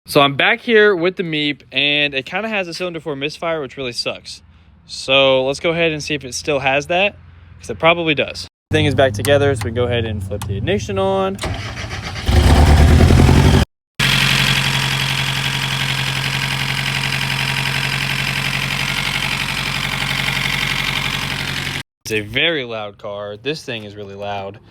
So I'm back here with the MEEP, and it kind of has a cylinder 4 misfire, which really sucks. So let's go ahead and see if it still has that, because it probably does. Thing is back together, so we can go ahead and flip the ignition on. It's a very loud car. This thing is really loud.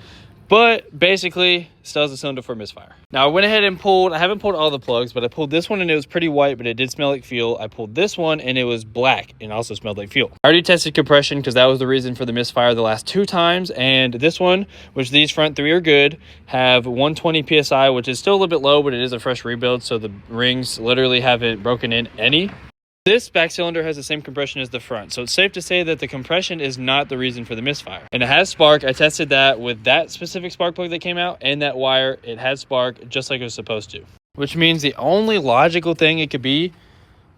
But basically, still has a cylinder 4 misfire. Now, I went ahead and I haven't pulled all the plugs, but I pulled this one and it was pretty white, but it did smell like fuel. I pulled this one and it was black and also smelled like fuel. I already tested compression because that was the reason for the misfire the last 2 times. And this one, which these front 3 are good, have 120 PSI, which is still a little bit low, but it is a fresh rebuild. So the rings literally haven't broken in any. This back cylinder has the same compression as the front, so it's safe to say that the compression is not the reason for the misfire. And it has spark. I tested that with that specific spark plug that came out and that wire. It had spark just like it was supposed to, which means the only logical thing it could be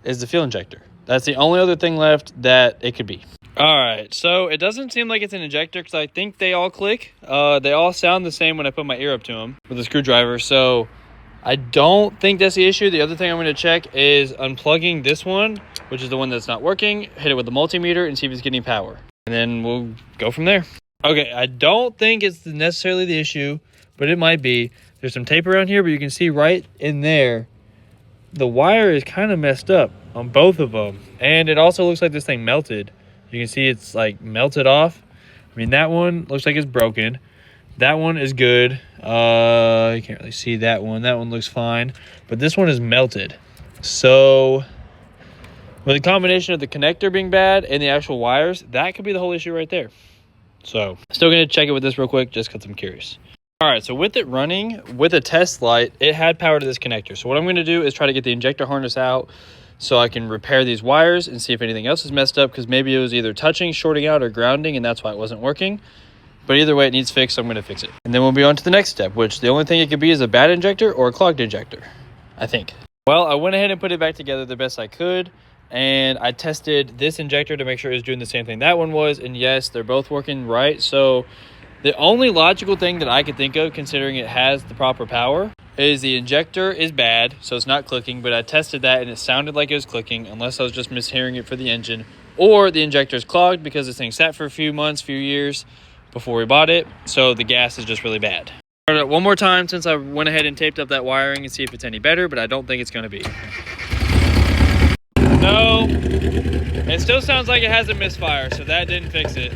is the fuel injector. That's the only other thing left that it could be. All right, so it doesn't seem like it's an injector because I think they all click. They all sound the same when I put my ear up to them with a screwdriver, so I don't think that's the issue. The other thing I'm going to check is unplugging this one, which is the one that's not working, hit it with the multimeter and see if it's getting power. And then we'll go from there. Okay, I don't think it's necessarily the issue, but it might be. There's some tape around here, but you can see right in there, the wire is kind of messed up on both of them. And it also looks like this thing melted. You can see it's like melted off. I mean, that one looks like it's broken. That one is good. You can't really see that one. That one looks fine. But this one is melted. So with a combination of the connector being bad and the actual wires, that could be the whole issue right there. So still going to check it with this real quick just because I'm curious. All right, so with it running with a test light, it had power to this connector. So what I'm going to do is try to get the injector harness out so I can repair these wires and see if anything else is messed up, because maybe it was either touching, shorting out, or grounding, and that's why it wasn't working. But either way, it needs fixed, so I'm going to fix it. And then we'll be on to the next step, which the only thing it could be is a bad injector or a clogged injector, I think. Well, I went ahead and put it back together the best I could, and I tested this injector to make sure it was doing the same thing that one was, and yes, they're both working right. So the only logical thing that I could think of, considering it has the proper power, is the injector is bad, so it's not clicking, but I tested that and it sounded like it was clicking, unless I was just mishearing it for the engine, or the injector is clogged because this thing sat for a few months, few years, before we bought it, so the gas is just really bad. Start it one more time since I went ahead and taped up that wiring and see if it's any better, but I don't think it's going to be. No, it still sounds like it has a misfire, so that didn't fix it,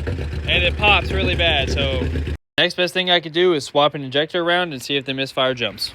and it pops really bad. So next best thing I could do is swap an injector around and see if the misfire jumps.